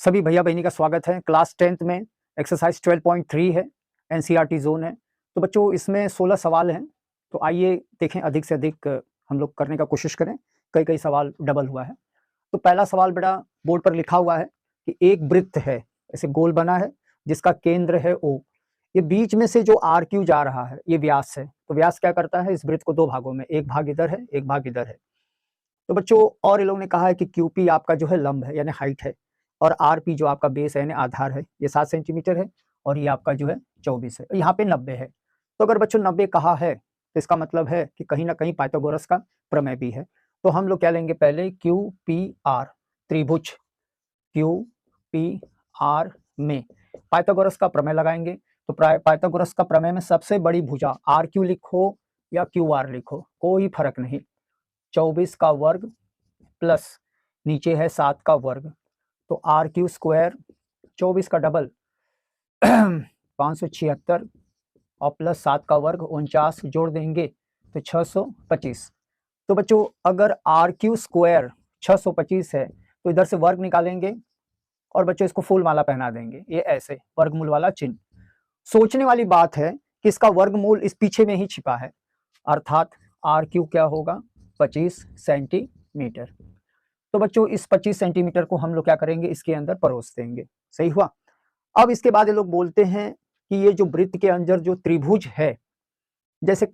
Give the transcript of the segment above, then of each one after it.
सभी भैया बहनी का स्वागत है। क्लास 10th में एक्सरसाइज 12.3 है, एनसीईआरटी जोन है। तो बच्चों इसमें 16 सवाल हैं। तो आइए देखें, अधिक से अधिक हम लोग करने का कोशिश करें। कई कई सवाल डबल हुआ है। तो पहला सवाल बेटा बोर्ड पर लिखा हुआ है कि एक वृत्त है, ऐसे गोल बना है जिसका केंद्र है O। ये बीच में से जो RQ जा रहा है ये व्यास है। तो व्यास क्या करता है, इस वृत्त को दो भागों में, एक भाग इधर है एक भाग इधर है। तो बच्चों और ये लोगों ने कहा है कि QP आपका जो है लंब है यानी हाइट है, और RP जो आपका बेस है यानी आधार है, ये 7 सेंटीमीटर है, और ये आपका जो है 24 है। यहाँ पे 90 है। तो अगर बच्चों 90 कहा है तो इसका मतलब है कि कहीं ना कहीं पाइथागोरस का प्रमेय भी है। तो हम लोग क्या लेंगे, पहले QPR त्रिभुज QPR में पाइथागोरस का प्रमेय लगाएंगे। तो पाइथागोरस का प्रमेय में सबसे बड़ी भुजा RQ लिखो या QR लिखो, कोई फर्क नहीं। 24 का वर्ग प्लस नीचे है 7 का वर्ग, तो RQ स्क्वायर 24 का डबल 576 और प्लस 7 का वर्ग 49 जोड़ देंगे तो 625। तो बच्चों अगर RQ स्क्वायर 625 है तो इधर से वर्ग निकालेंगे और बच्चों इसको फूल माला पहना देंगे, ये ऐसे वर्गमूल वाला चिन्ह। सोचने वाली बात है कि इसका वर्गमूल इस पीछे में ही छिपा है, अर्थात RQ क्या होगा, 25 सेंटीमीटर। तो बच्चों इस 25 सेंटीमीटर को हम लोग क्या करेंगे, इसके अंदर परोस देंगे। सही हुआ। अब इसके बाद ये लोग बोलते हैं कि ये जो वृत्त के अंदर जो त्रिभुज है, जैसे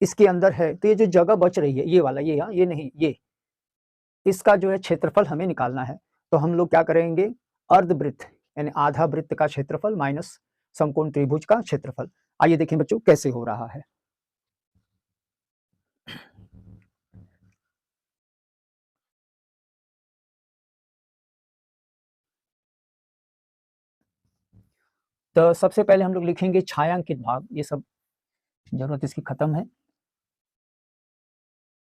इसके अंदर है, तो ये जो जगह बच रही है ये वाला, ये नहीं, ये इसका जो है क्षेत्रफल हमें निकालना है। तो हम लोग क्या करेंगे, अर्धवृत्त यानी आधा वृत्त का क्षेत्रफल माइनस समकोण त्रिभुज का क्षेत्रफल। आइए देखें बच्चों कैसे हो रहा है। तो सबसे पहले हम लोग लिखेंगे छायांकित भाग, ये सब जरूरत इसकी खत्म है।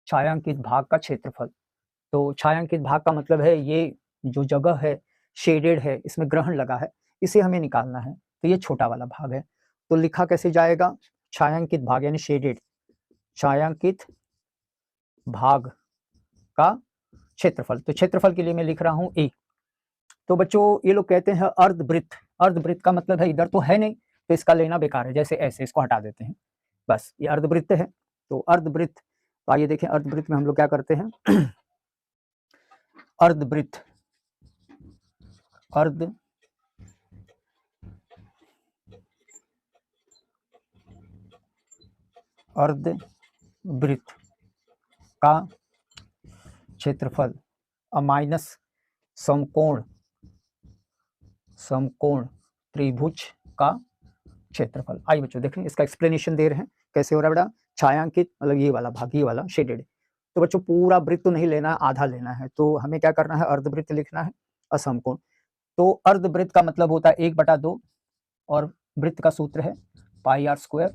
छायांकित भाग का क्षेत्रफल, तो छायांकित भाग का मतलब है ये जो जगह है शेडेड है, इसमें ग्रहण लगा है, इसे हमें निकालना है। तो ये छोटा वाला भाग है। तो लिखा कैसे जाएगा, छायांकित भाग यानी शेडेड, छायांकित भाग का क्षेत्रफल। तो क्षेत्रफल के लिए मैं लिख रहा हूं A। तो बच्चों ये लोग कहते हैं अर्धवृत्त, अर्धवृत्त का मतलब है इधर तो है नहीं, तो इसका लेना बेकार है, जैसे ऐसे इसको हटा देते हैं, बस ये अर्धवृत्त है। तो अर्धवृत्त, तो आइए देखें अर्धवृत्त में हम लोग क्या करते हैं, अर्धवृत्त, अर्ध अर्धवृत्त का क्षेत्रफल माइनस समकोण, समकोण त्रिभुज का क्षेत्रफल। आइए बच्चों देखें, इसका एक्सप्लेनेशन दे रहे हैं कैसे हो रहा है बेटा। छायांकित मतलब ये वाला भाग, ये वाला शेडेड। तो बच्चों पूरा वृत्त तो नहीं लेना, आधा लेना है। तो हमें क्या करना है, अर्धवृत्त लिखना है, असमकोण। तो अर्धवृत्त का मतलब होता है 1/2, और वृत्त का सूत्र है पाई आर स्क्वायर,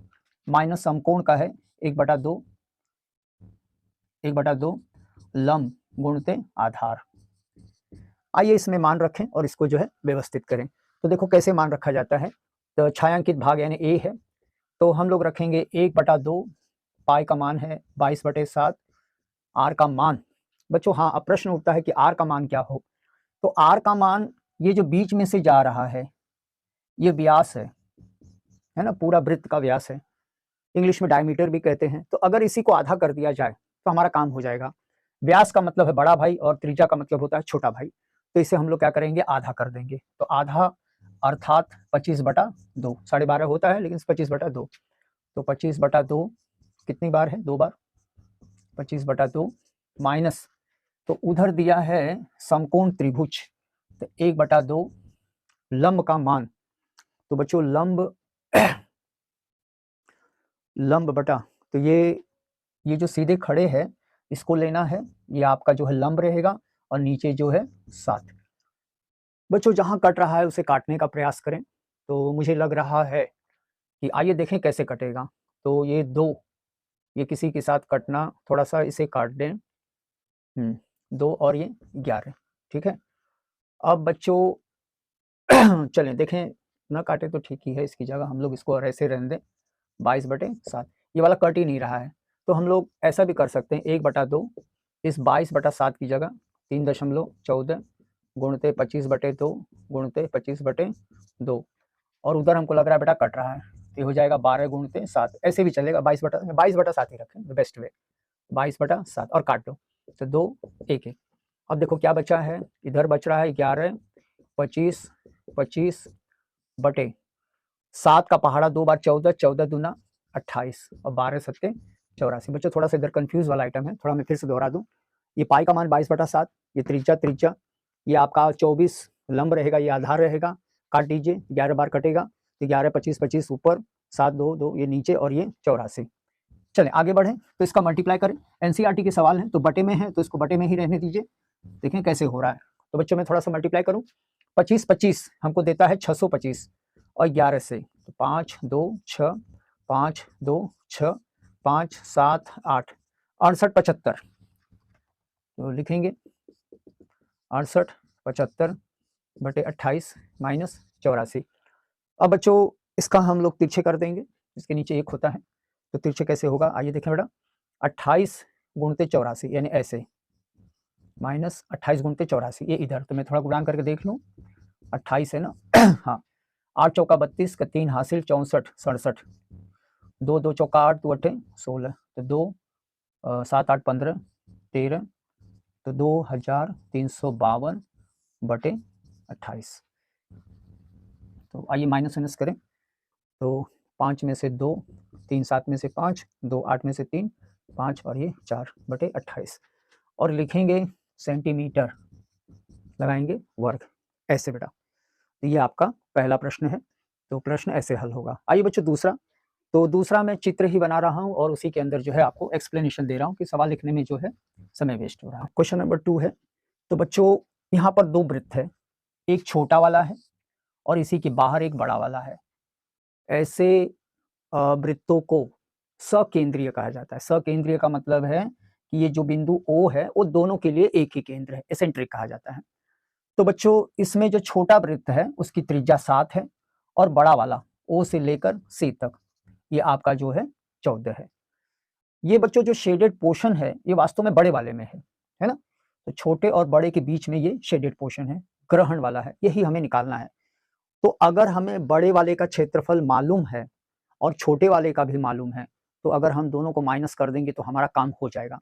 माइनस समकोण का है 1/2, 1/2 लंब गुणते आधार। आइए इसमें मान रखें और इसको जो है व्यवस्थित करें। तो देखो कैसे मान रखा जाता है। तो छायांकित भाग यानी A है, तो हम लोग रखेंगे 1/2, पाई का मान है 22/7, आर का मान। बच्चों हाँ, अब प्रश्न उठता है कि आर का मान क्या हो। तो आर का मान ये जो बीच में से जा रहा है ये व्यास है ना, पूरा वृत्त का व्यास है, इंग्लिश में डायमीटर भी कहते हैं। तो अगर इसी को आधा कर दिया जाए तो हमारा काम हो जाएगा। व्यास का मतलब है बड़ा भाई और त्रिज्या का मतलब होता है छोटा भाई। तो इसे हम लोग क्या करेंगे, आधा कर देंगे। तो आधा अर्थात 25/2, 12.5 होता है लेकिन 25/2। तो 25/2 कितनी बार है, 2 बार, 25/2 माइनस, तो उधर दिया है समकोण त्रिभुज, तो 1/2 लंब का मान। तो बच्चों लंब लंब बटा, तो ये जो सीधे खड़े है इसको लेना है, ये आपका जो है लंब रहेगा, और नीचे जो है 7। बच्चों जहां कट रहा है उसे काटने का प्रयास करें। तो मुझे लग रहा है कि आइए देखें कैसे कटेगा। तो ये 2, ये किसी के साथ कटना, थोड़ा सा इसे काट दें, 2 और ये 11, ठीक है। अब बच्चों चलें देखें, ना काटे तो ठीक ही है, इसकी जगह हम लोग इसको ऐसे रहने दें, 22/7। ये वाला कट ही नहीं रहा है, तो हम लोग ऐसा भी कर सकते हैं, 1/2 इस 22/7 की जगह 3.14 गुणते 25/2 गुणते 25/2 और उधर हमको लग रहा है बेटा कट रहा है, तो ये हो जाएगा 12 गुणते 7, ऐसे भी चलेगा, 22/7 ही रखें, बेस्ट वे 22/7 और काट दो, तो 2 1 1। अब देखो क्या बचा है, इधर बच रहा है 11 25 25/7 का पहाड़ा 2 बार 14 14 दूना 28 और 12 सत्ते 84। बच्चों थोड़ा सा इधर कंफ्यूज वाला आइटम है, थोड़ा मैं फिर से दोहरा दूं। ये पाई का मान 22/7, ये त्रिज्या, ये आपका 24 लंब रहेगा, ये आधार रहेगा, काट दीजिए, 11 बार कटेगा, तो 11 25 25 ऊपर, 7 2 2 ये नीचे और ये 84। चलें आगे बढ़ें, तो इसका मल्टीप्लाई करें। एनसीईआरटी के सवाल है तो बटे में है, तो इसको बटे में ही रहने दीजिए, देखें कैसे हो रहा है। तो बच्चों मैं थोड़ा सा मल्टीप्लाई करूं, 25 25 हमको देता है 625 और 11 से, तो 5 2 6 5 2 6 5 7 8 68 75, तो लिखेंगे 68 75/28 माइनस 84। अब बच्चों इसका हम लोग तिरछे कर देंगे, इसके नीचे 1 होता है, तो तिरछे कैसे होगा आइए देखें बेटा, 28 गुणते 84 यानी ऐसे, माइनस 28 गुणते 84, ये इधर, तो मैं थोड़ा गुणान करके देख लूँ, 28 है ना हाँ, 8 चौका 32 का 3 हासिल 64 67, 2 2 चौका 8 2 8 16, तो 2 7 8 15 13, तो 2352/28। तो आइए माइनस माइनस करें, तो 5 में से 2 3 7 में से 5 2 8 में से 3 5 और ये 4/28 और लिखेंगे सेंटीमीटर, लगाएंगे वर्ग, ऐसे बेटा। तो ये आपका पहला प्रश्न है, तो प्रश्न ऐसे हल होगा। आइए बच्चों दूसरा, तो दूसरा मैं चित्र ही बना रहा हूं और उसी के अंदर जो है आपको एक्सप्लेनेशन दे रहा हूं कि सवाल लिखने में जो है समय वेस्ट हो रहा है। क्वेश्चन नंबर 2 है, तो बच्चों यहाँ पर 2 वृत्त है, एक छोटा वाला है और इसी के बाहर एक बड़ा वाला है। ऐसे वृत्तों को सकेंद्रीय कहा जाता है। सकेंद्रीय का मतलब है कि ये जो बिंदु O है वो दोनों के लिए एक ही केंद्र है, एसेंट्रिक कहा जाता है। तो बच्चों इसमें जो छोटा वृत्त है उसकी त्रिज्या 7 है और बड़ा वाला O से लेकर C तक ये आपका जो है 14 है। ये बच्चों जो शेडेड पोर्शन है ये वास्तव में बड़े वाले में है ना, तो छोटे और बड़े के बीच में ये शेडेड पोर्शन है, ग्रहण वाला है, यही हमें निकालना है। तो अगर हमें बड़े वाले का क्षेत्रफल मालूम है और छोटे वाले का भी मालूम है, तो अगर हम दोनों को माइनस कर देंगे तो हमारा काम हो जाएगा।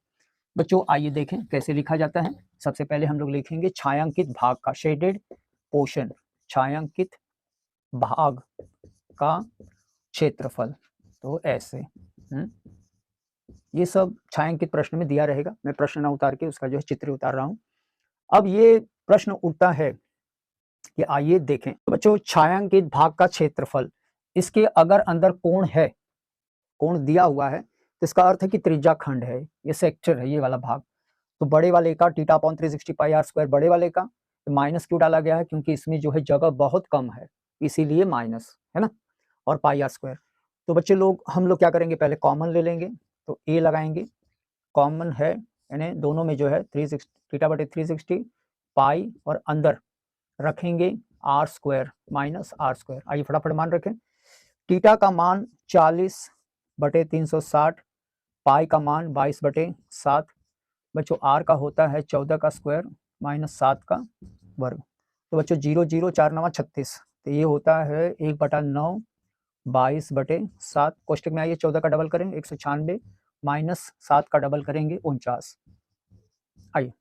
बच्चों आइए देखें कैसे लिखा जाता है। सबसे पहले हम लोग लिखेंगे छायांकित भाग का, शेडेड पोर्शन, छायांकित भाग का क्षेत्रफल, तो ऐसे ये सब छायांकित प्रश्न में दिया रहेगा, मैं प्रश्न ना उतार के उसका जो है चित्र उतार रहा हूं। अब ये प्रश्न उठता है कि आइए देखें, तो बच्चों छायांकित भाग का क्षेत्रफल, इसके अगर अंदर कोण है, कोण दिया हुआ है, तो इसका अर्थ है कि त्रिज्या खंड है, ये सेक्टर है, ये वाला भाग। तो बड़े वाले का θ/360πr² बड़े वाले का, माइनस क्यों डाला गया है, क्योंकि इसमें जो है जगह बहुत कम है, इसीलिए माइनस है ना, और πr²। तो बच्चे लोग हम लोग क्या करेंगे, पहले कॉमन ले लेंगे, तो a लगाएंगे, कॉमन है यानी दोनों में जो है θ/360 पाई और अंदर रखेंगे r² माइनस r²। आइए फटाफट मान रखें, थीटा का मान 40/360, पाई का मान 22/7, बच्चों r का होता है 14 का स्क्वायर माइनस 7 का वर्ग। तो बच्चों 0 0 4 9 36, तो ये होता है 1/9 22/7, कोष्टक में आइए 14 का डबल करें 196 माइनस 7 का डबल करेंगे 49। आइए,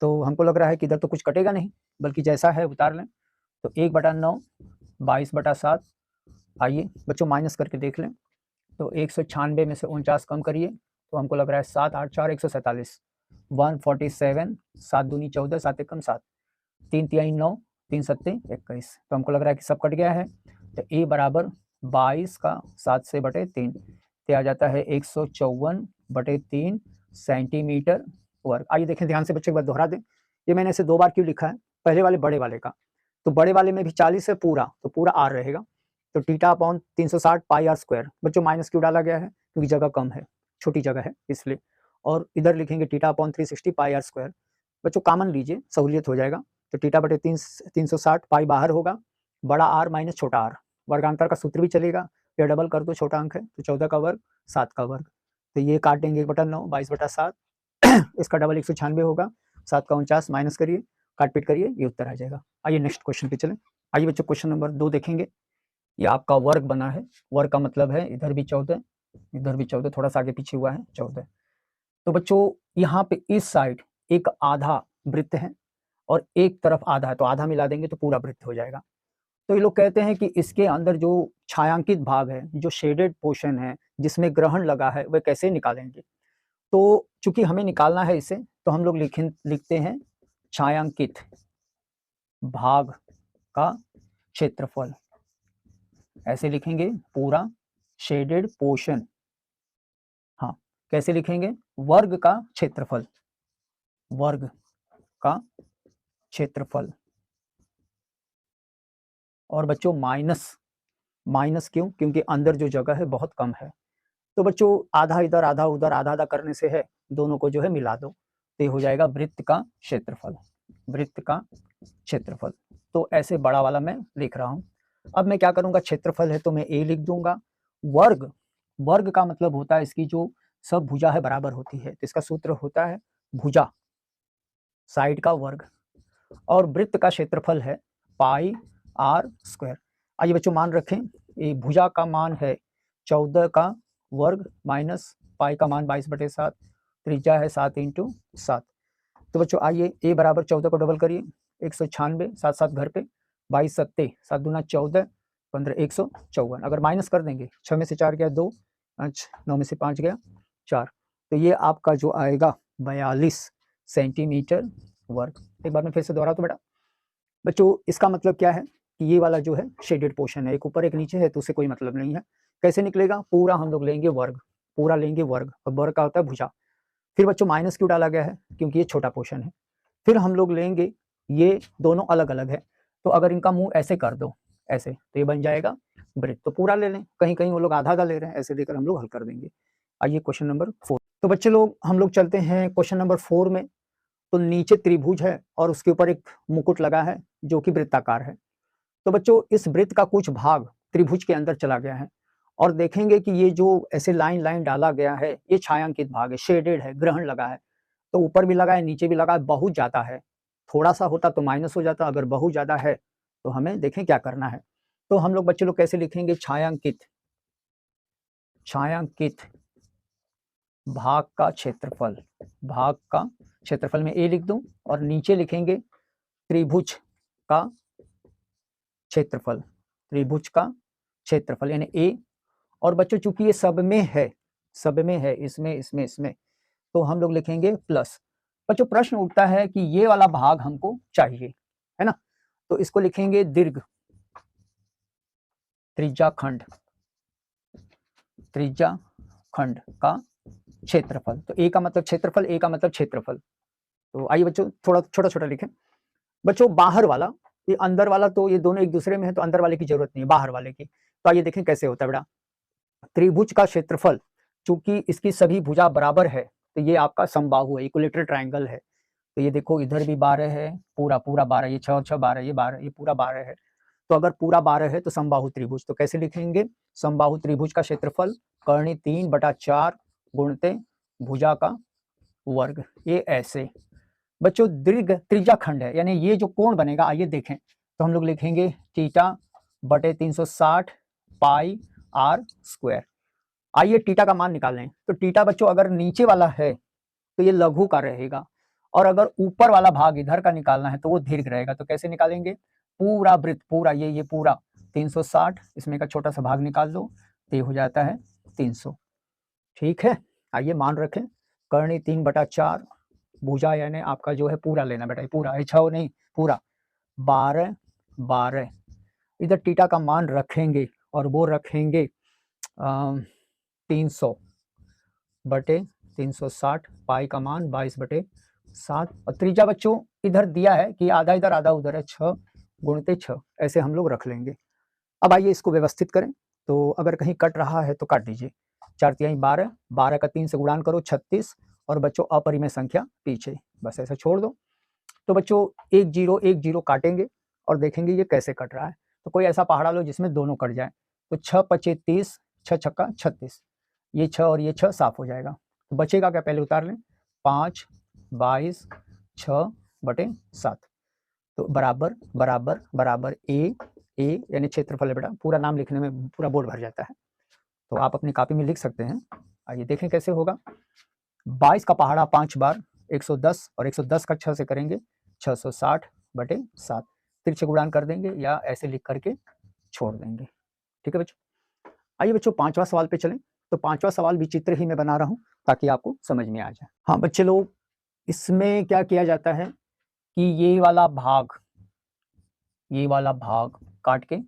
तो हमको लग रहा है कि इधर तो कुछ कटेगा नहीं, बल्कि जैसा है उतार लें, तो 1/9 22/7। आइए बच्चों माइनस करके देख लें, तो 196 में से 49 कम करिए, तो हमको लग रहा है 7 8 4 147, 147, 7 दूनी 14, 7 एकम 7, 3 तिहाई 9, 3 सत्ते 21, तो हमको लग रहा है कि सब कट गया है। तो a बराबर 22 का 7 से बटे 3, तो आ जाता है 154/3 सेंटीमीटर वर्ग। आइए देखें ध्यान से बच्चों, एक बार दोहरा दें, ये मैंने इसे 2 बार क्यों लिखा है, पहले वाले बड़े वाले का, तो बड़े वाले में भी 40 है पूरा, तो पूरा r रहेगा, तो θ/360 πr²। बच्चों माइनस क्यों डाला गया है, क्योंकि जगह कम है, छोटी जगह है इसलिए, और इधर लिखेंगे θ/360 πr²। बच्चों कॉमन लीजिए, सहूलियत हो जाएगा, तो θ/360 पाई बाहर होगा, बड़ा r माइनस छोटा r, वर्गांतर का सूत्र भी चलेगा, या डबल कर दो, छोटा अंक है, तो 14 का वर्ग 7 का वर्ग, तो ये काट देंगे 1/9 22/7 इसका डबल 196 होगा, 7 का 49 माइनस करिए, काट पीट करिए, ये उत्तर आ जाएगा। आइए नेक्स्ट क्वेश्चन पे चलें। आइए बच्चों क्वेश्चन नंबर 2 देखेंगे। ये आपका वर्ग बना है, वर्ग का मतलब है इधर भी 14, इधर भी 14, थोड़ा सा आगे पीछे हुआ है 14। तो बच्चों यहाँ पे इस साइड एक आधा वृत्त है और एक तरफ आधा है, तो आधा मिला देंगे तो पूरा वृत्त हो जाएगा। तो ये लोग कहते हैं कि इसके अंदर जो छायांकित भाग है, जो शेडेड पोर्शन है, जिसमें ग्रहण लगा है, वह कैसे निकालेंगे। तो चूंकि हमें निकालना है इसे, तो हम लोग लिखते हैं छायांकित भाग का क्षेत्रफल, ऐसे लिखेंगे पूरा शेडेड पोर्शन। हाँ, कैसे लिखेंगे, वर्ग का क्षेत्रफल, वर्ग का क्षेत्रफल। और बच्चों माइनस, माइनस क्यों, क्योंकि अंदर जो जगह है बहुत कम है। तो बच्चों आधा इधर आधा उधर, आधा आधा करने से है, दोनों को जो है मिला दो, तो ये हो जाएगा वृत्त का क्षेत्रफल, वृत्त का क्षेत्रफल। तो ऐसे बड़ा वाला मैं लिख रहा हूं। अब मैं क्या करूंगा, क्षेत्रफल है तो मैं ए लिख दूंगा। वर्ग, वर्ग का मतलब होता है इसकी जो सब भुजा है बराबर होती है, तो इसका सूत्र होता है भुजा, साइड का वर्ग। और वृत्त का क्षेत्रफल है पाई आर स्क्वायर। आइए बच्चों मान रखें, ये भुजा का मान है 14 का वर्ग माइनस पाई का मान 22/7, त्रिज्या है 7 × 7। तो बच्चों आइए ए बराबर 14 को डबल करिए, 196, 7 7 घर पे, 22 सत्ते 7 दूना 14, 15 154। अगर माइनस कर देंगे, 6 में से 4 गया 2, 9 में से 5 गया 4, तो ये आपका जो आएगा 42 सेंटीमीटर वर्ग। एक बार मैं फिर से दोहरा तो बेटा, बच्चों इसका मतलब क्या है कि ये वाला जो है शेडेड पोर्शन है, एक ऊपर एक नीचे है, तो उससे कोई मतलब नहीं है। कैसे निकलेगा, पूरा हम लोग लेंगे वर्ग, पूरा लेंगे वर्ग, और वर्ग का होता है भुजा। फिर बच्चों माइनस क्यों डाला गया है, क्योंकि ये छोटा पोर्शन है। फिर हम लोग लेंगे, ये दोनों अलग अलग है, तो अगर इनका मुंह ऐसे कर दो, ऐसे, तो ये बन जाएगा वृत्त। तो पूरा ले लें, कहीं कहीं वो लोग आधा आधा ले रहे हैं, ऐसे लेकर हम लोग हल कर देंगे। आइए क्वेश्चन नंबर 4। तो बच्चे लोग हम लोग चलते हैं क्वेश्चन नंबर 4 में। तो नीचे त्रिभुज है और उसके ऊपर एक मुकुट लगा है जो कि वृत्ताकार है। तो बच्चों इस वृत्त का कुछ भाग त्रिभुज के अंदर चला गया है, और देखेंगे कि ये जो ऐसे लाइन लाइन डाला गया है, ये छायांकित भाग है, शेडेड है, ग्रहण लगा है। तो ऊपर भी लगा है, नीचे भी लगा है, बहुत ज्यादा है। थोड़ा सा होता तो माइनस हो जाता, अगर बहुत ज्यादा है तो हमें देखें क्या करना है। तो हम लोग बच्चे लोग कैसे लिखेंगे, छायांकित, छायांकित भाग का क्षेत्रफल, भाग का क्षेत्रफल में ए लिख दूं, और नीचे लिखेंगे त्रिभुज का क्षेत्रफल, त्रिभुज का क्षेत्रफल यानी ए। और बच्चों चूंकि ये सब में है, सब में है, इसमें इसमें इसमें, तो हम लोग लिखेंगे प्लस। बच्चों प्रश्न उठता है कि ये वाला भाग हमको चाहिए, है ना, तो इसको लिखेंगे दीर्घ त्रिज्याखंड, त्रिज्याखंड का क्षेत्रफल। तो ए का मतलब क्षेत्रफल, ए का मतलब क्षेत्रफल। तो आइए बच्चों थोड़ा छोटा छोटा लिखें। बच्चों बाहर वाला, ये अंदर वाला तो ये दोनों एक दूसरे में है, तो अंदर वाले की जरूरत नहीं है, बाहर वाले की। तो आइए देखें कैसे होता है बेटा। त्रिभुज का क्षेत्रफल, चूंकि इसकी सभी भुजा बराबर है, तो ये आपका समबाहु है, इक्विलेटरल ट्रायंगल है। तो ये देखो इधर भी 12 है, पूरा पूरा 12, ये 6 और 6 12, ये 12, ये पूरा 12 है। तो अगर पूरा 12 है तो समबाहु त्रिभुज। तो कैसे लिखेंगे, समबाहु त्रिभुज का क्षेत्रफल कर्णी 3/4 गुणते भुजा का वर्ग, ये ऐसे। बच्चों दीर्घ त्रिज्याखंड है, यानी ये जो कोण बनेगा, आइए देखें, तो हम लोग लिखेंगे θ/360 पाई आर स्क्वायर। आइए थीटा का मान निकाल लें। तो थीटा बच्चों अगर नीचे वाला है तो ये लघु का रहेगा, और अगर ऊपर वाला भाग इधर का निकालना है तो वो दीर्घ रहेगा। तो कैसे निकालेंगे, पूरा वृत्त, पूरा ये पूरा 360, इसमें का छोटा सा भाग निकाल दो, तो ये हो जाता है 300। ठीक है, आइए मान रखें, कर्णी 3/4 भुजा, यानी आपका जो है पूरा लेना बेटा, पूरा, 6 नहीं पूरा, 12 12। इधर थीटा का मान रखेंगे और वो रखेंगे 300/360, पाई का मान 22/7। और त्रिज्या बच्चों इधर दिया है कि आधा इधर आधा उधर है, 6 × 6, ऐसे हम लोग रख लेंगे। अब आइए इसको व्यवस्थित करें। तो अगर कहीं कट रहा है तो काट दीजिए, 4×3 12, 12 का 3 से गुणान करो 36, और बच्चों अपरिमेय संख्या पीछे, बस ऐसा छोड़ दो। तो बच्चों 1 0 1 0 काटेंगे और देखेंगे ये कैसे कट रहा है। तो कोई ऐसा पहाड़ा लो जिसमें दोनों कट जाए। तो 6 5 30, 6 छक्का 36, ये 6 और ये 6 साफ हो जाएगा। तो बचेगा क्या, पहले उतार लें, 5 22 6/7। तो बराबर बराबर बराबर ए यानी क्षेत्रफल है बेटा, पूरा नाम लिखने में पूरा बोर्ड भर जाता है, तो आप अपनी कॉपी में लिख सकते हैं। आइए देखें कैसे होगा। 22 का पहाड़ा 5 बार 110 और 110 का 6 से करेंगे 660/7, तिरछे गुणान कर देंगे या ऐसे लिख करके छोड़ देंगे। ठीक है बच्चों। आइए बच्चों 5वां सवाल पे चलें। तो 5वां सवाल भी चित्र ही में बना रहा हूं ताकि आपको समझ में आ जाए। हाँ बच्चे लोग, इसमें क्या किया जाता है कि ये वाला भाग काट के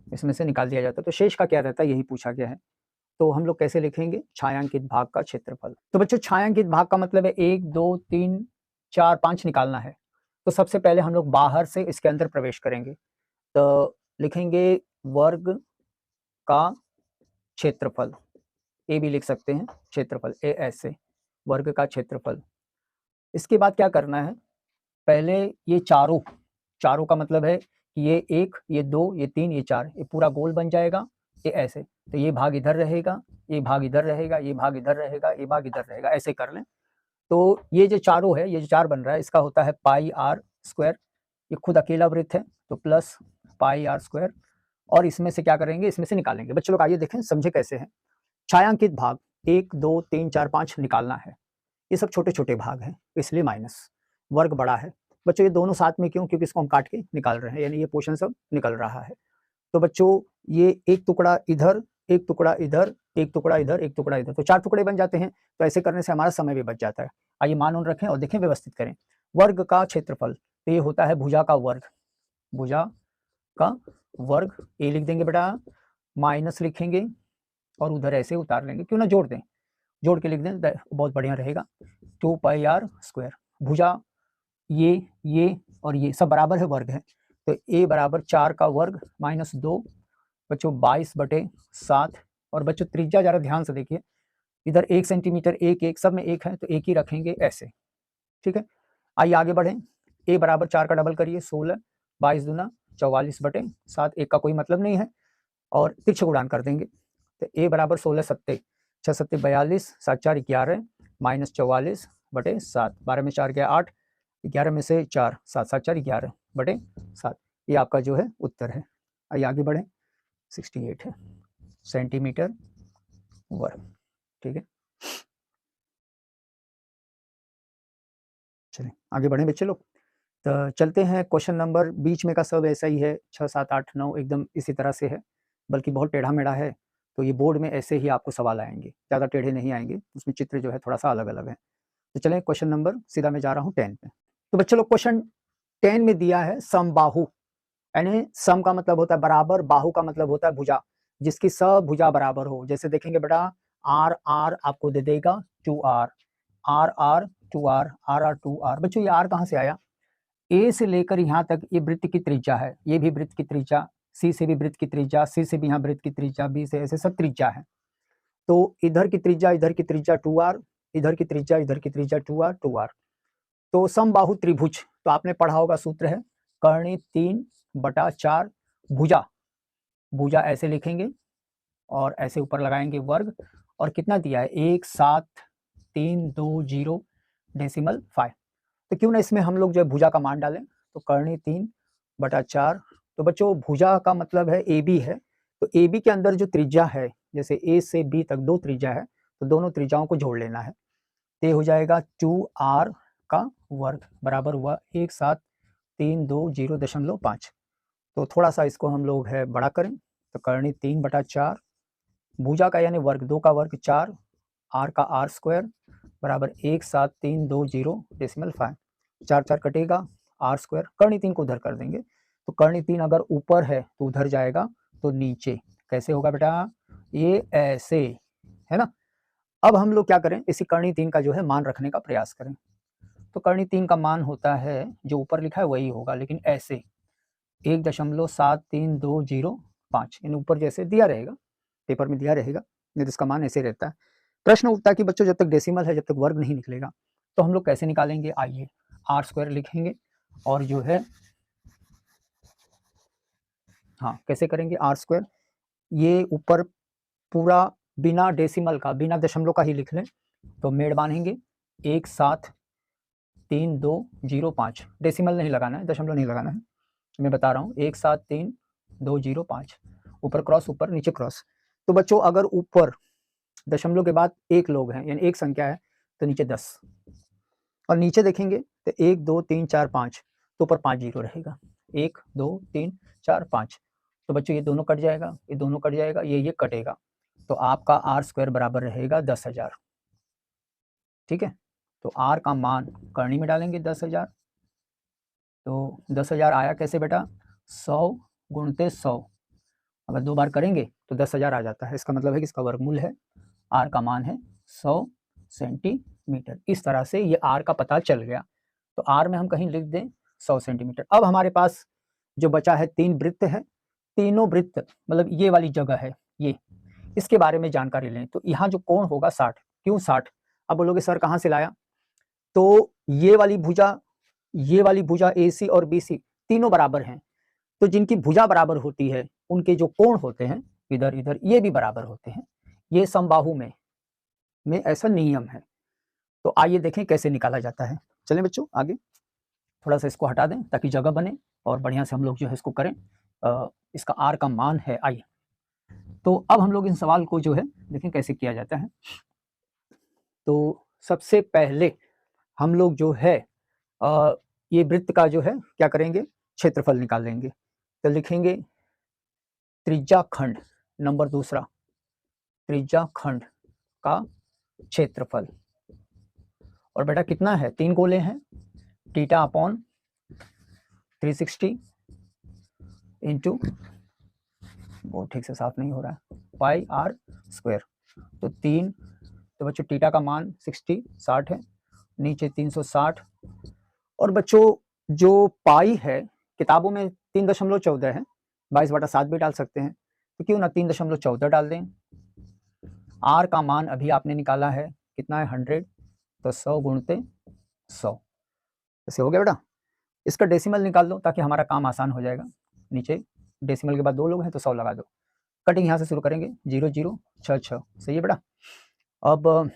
इसमें से निकाल दिया जाता है, तो शेष का क्या रहता है यही पूछा गया है। तो हम लोग कैसे लिखेंगे, छायांकित भाग का क्षेत्रफल। तो बच्चों छायांकित भाग का मतलब है 1 2 3 4 5 निकालना है। तो सबसे पहले हम लोग बाहर से इसके अंदर प्रवेश करेंगे, तो लिखेंगे वर्ग का क्षेत्रफल, ए भी लिख सकते हैं क्षेत्रफल, ए ऐसे वर्ग का क्षेत्रफल। इसके बाद क्या करना है, पहले ये चारों का मतलब है कि ये 1 ये 2 ये 3 ये 4, ये पूरा गोल बन जाएगा, ये ऐसे। तो ये भाग इधर रहेगा, ये भाग इधर रहेगा, ये भाग इधर रहेगा, ये भाग इधर रहेगा, ऐसे कर लें। तो ये जो चारों है, ये जो 4 बन रहा है, इसका होता है पाई आर स्क्वायर। ये खुद अकेला वृत्त है तो प्लस पाई आर स्क्वायर, और इसमें से क्या करेंगे, इसमें से निकालेंगे। बच्चों लोग आइए देखें, समझे कैसे है। छायांकित भाग 1 2 3 4 5 निकालना है। ये सब छोटे छोटे भाग हैं, इसलिए माइनस, वर्ग बड़ा है। बच्चों ये दोनों साथ में क्यों, क्योंकि इसको हम काट के निकाल रहे हैं, यानी ये पोर्शन सब निकल रहा है। तो बच्चों ये एक टुकड़ा इधर, एक टुकड़ा इधर, एक टुकड़ा इधर, एक टुकड़ा इधर, तो 4 टुकड़े बन जाते हैं। तो ऐसे करने से हमारा समय भी बच जाता है। आइए मान उन रखें और देखें, व्यवस्थित करें। वर्ग का क्षेत्रफल, तो ये होता है भुजा का वर्ग, भुजा का वर्ग, ए लिख देंगे बेटा, माइनस लिखेंगे और उधर ऐसे उतार लेंगे, क्यों ना जोड़ दें, जोड़ के लिख दें, बहुत बढ़िया रहेगा। 2 पाई आर स्क्वायर, भुजा ये और ये सब बराबर है, वर्ग है, तो a बराबर 4 का वर्ग माइनस 2, बच्चों 22/7। और बच्चों त्रिज्या जरा ध्यान से देखिए, इधर 1 सेंटीमीटर, एक सब में 1 है, तो 1 ही रखेंगे ऐसे। ठीक है, आइए आगे बढ़ें। a बराबर 4 का डबल करिए 16, 22 दूना 44/7, 1 का कोई मतलब नहीं है, और तिरछे गुणान कर देंगे। तो a बराबर 16 सत्ते 6 सत्ते 42, 7 4 11 माइनस 44/7, 12 में 4 गया 8, 11 में से 4, 7 7 4 11/7, ये आपका जो है उत्तर है। आइए आगे बढ़ें, 68 है सेंटीमीटर वर्ग। ठीक है, चलिए आगे बढ़ें बच्चे लोग। तो चलते हैं क्वेश्चन नंबर, बीच में का सब ऐसा ही है, 6 7 8 9 एकदम इसी तरह से है, बल्कि बहुत टेढ़ा मेढ़ा है। तो ये बोर्ड में ऐसे ही आपको सवाल आएंगे, ज़्यादा टेढ़े नहीं आएंगे, उसमें चित्र जो है थोड़ा सा अलग अलग है। तो चलें क्वेश्चन नंबर, सीधा मैं जा रहा हूँ 10 पे। तो बच्चे लोग क्वेश्चन 10 में दिया है समबाहु, यानी सम का मतलब होता है बराबर, बाहु का मतलब होता है भुजा, जिसकी सब भुजा बराबर हो। जैसे देखेंगे बेटा, आर आर आपको दे देगा 2r, are are 2r, are are 2r। बच्चों ये आर कहाँ से आया, ए से लेकर यहाँ तक ये वृत्त की त्रिज्या है, ये भी वृत्त की त्रिज्या, सी से भी वृत्त की त्रिज्या, सी से भी यहाँ वृत्त की त्रिज्या, बी से, ऐसे सब त्रिज्या है। तो इधर की त्रिज्या, इधर की त्रिज्या 2r, इधर की त्रिज्या, इधर की त्रिज्या 2r 2r। तो समबाहु त्रिभुज, तो आपने पढ़ा होगा, सूत्र है कर्णी 3/4 भुजा, भुजा ऐसे लिखेंगे और ऐसे ऊपर लगाएंगे वर्ग, और कितना दिया है 17320.5। तो क्यों ना इसमें हम लोग जो है भुजा का मान डालें, तो कर्णी 3/4। तो बच्चों भुजा का मतलब है ए बी है, तो ए बी के अंदर जो त्रिज्या है, जैसे ए से बी तक 2 त्रिज्या है, तो दोनों त्रिज्याओं को जोड़ लेना है। तो ये हो जाएगा 2r का वर्ग बराबर हुआ 17320.5। तो थोड़ा सा इसको हम लोग है बड़ा करें, तो करनी 3/4 भुजा का यानी वर्ग, 2 का वर्ग 4, r का r स्क्वायर बराबर 17320.5। 4 4 कटेगा, r स्क्वायर, करनी 3 को उधर कर देंगे, तो करनी 3 अगर ऊपर है तो उधर जाएगा, तो नीचे कैसे होगा बेटा, ये ऐसे है ना। अब हम लोग क्या करें, इसी कर्णी 3 का जो है मान रखने का प्रयास करें। तो कर्णी 3 का मान होता है जो ऊपर लिखा है वही होगा, लेकिन ऐसे 1.7320.5, इन ऊपर जैसे दिया रहेगा, पेपर में दिया रहेगा, नहीं तो इसका मान ऐसे रहता है। प्रश्न उठता है कि बच्चों जब तक डेसिमल है, जब तक वर्ग नहीं निकलेगा, तो हम लोग कैसे निकालेंगे। आइए r स्क्वायर लिखेंगे और जो है, हाँ कैसे करेंगे, r स्क्वायर, ये ऊपर पूरा बिना डेसिमल का, बिना दशमलव का ही लिख लें, तो मेड़ बांधेंगे 1 7 173205, डेसिमल नहीं लगाना है, दशमलव नहीं लगाना है, मैं बता रहा हूँ 173205, ऊपर क्रॉस ऊपर नीचे क्रॉस। तो बच्चों अगर ऊपर दशमलव के बाद एक लोग हैं यानी एक संख्या है तो नीचे 10, और नीचे देखेंगे तो 1 2 3 4 5, तो ऊपर 5 जीरो रहेगा, 1 2 3 4 5। तो बच्चों ये दोनों कट जाएगा, ये दोनों कट जाएगा, ये कटेगा, तो आपका आर स्क्वायर बराबर रहेगा 10,000। ठीक है, तो आर का मान करनी में डालेंगे 10,000, तो 10,000 आया कैसे बेटा, 100 गुणते 100, अगर 2 बार करेंगे तो 10,000 आ जाता है, इसका मतलब है कि इसका वर्गमूल है, आर का मान है 100 सेंटीमीटर। इस तरह से ये आर का पता चल गया, तो आर में हम कहीं लिख दें 100 सेंटीमीटर। अब हमारे पास जो बचा है 3 वृत्त है, तीनों वृत्त मतलब ये वाली जगह है ये, इसके बारे में जानकारी लें। तो यहाँ जो कोण होगा 60, क्यों 60? अब बोलोगे सर कहाँ से लाया? तो ये वाली भुजा AC और BC तीनों बराबर हैं, तो जिनकी भुजा बराबर होती है उनके जो कोण होते हैं इधर इधर ये भी बराबर होते हैं, ये समबाहु में ऐसा नियम है। तो आइए देखें कैसे निकाला जाता है। चलें बच्चों आगे, थोड़ा सा इसको हटा दें ताकि जगह बने और बढ़िया से हम लोग जो है इसको करें। इसका आर का मान है आई। तो अब हम लोग इन सवाल को जो है देखें कैसे किया जाता है। तो सबसे पहले हम लोग जो है ये वृत्त का जो है क्या करेंगे, क्षेत्रफल निकालेंगे। तो लिखेंगे त्रिज्याखंड, नंबर दूसरा त्रिज्याखंड का क्षेत्रफल, और बेटा कितना है, 3 गोले हैं, थीटा अपॉन 360 इंटू, वो ठीक से साफ नहीं हो रहा है, पाई आर स्क्वायर। तो 3, तो बच्चों थीटा का मान 60 है, नीचे 360, और बच्चों जो पाई है किताबों में 3.14 है, 22/7 भी डाल सकते हैं, तो क्यों ना 3.14 डाल दें। आर का मान अभी आपने निकाला है कितना है 100, तो 100 गुणते 100, ऐसे हो गया बेटा। इसका डेसिमल निकाल दो ताकि हमारा काम आसान हो जाएगा, नीचे डेसिमल के बाद 2 लोग हैं तो 100 लगा दो। कटिंग यहाँ से शुरू करेंगे, 0 0 6 6, सही है बेटा। अब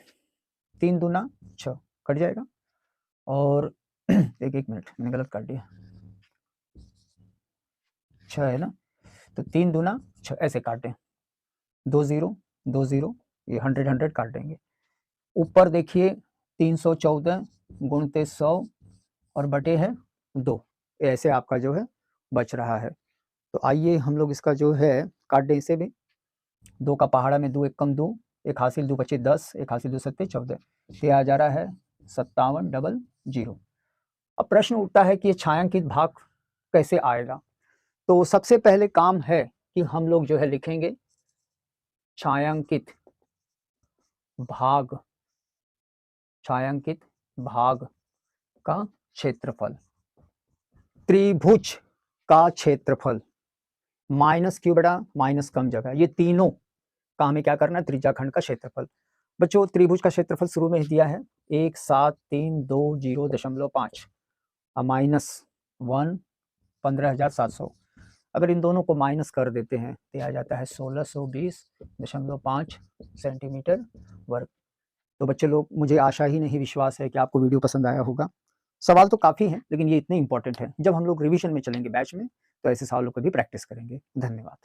3 दूना 6 कट जाएगा, और एक मिनट मैंने गलत काट दिया, 6 है ना, तो 3 दूना 6 ऐसे काटें, 2 0 2 0, ये 100 100 काट देंगे। ऊपर देखिए 314 गुणते 100 और बटे है 2, ऐसे आपका जो है बच रहा है। तो आइए हम लोग इसका जो है काट दें इसे भी, 2 का पहाड़ा में 2 1 कम 2, 1 हासिल 2 बचे 10, 1 हासिल 2 7 14, ये आ जा रहा है 5700। अब प्रश्न उठता है कि ये छायांकित भाग कैसे आएगा। तो सबसे पहले काम है कि हम लोग जो है लिखेंगे छायांकित भाग, छायांकित भाग का क्षेत्रफल, त्रिभुज का क्षेत्रफल, माइनस क्यों बेटा, माइनस कम जगह, ये तीनों का हमें क्या करना है, त्रिज्याखंड का क्षेत्रफल। बच्चों त्रिभुज का क्षेत्रफल शुरू में ही दिया है 1732.5 माइनस 1 15,700, अगर इन दोनों को माइनस कर देते हैं तो आ जाता है 1620.5 सेंटीमीटर वर्ग। तो बच्चे लोग, मुझे आशा ही नहीं विश्वास है कि आपको वीडियो पसंद आया होगा। सवाल तो काफ़ी हैं लेकिन ये इतने इंपॉर्टेंट है, जब हम लोग रिवीजन में चलेंगे बैच में तो ऐसे सवालों को भी प्रैक्टिस करेंगे। धन्यवाद।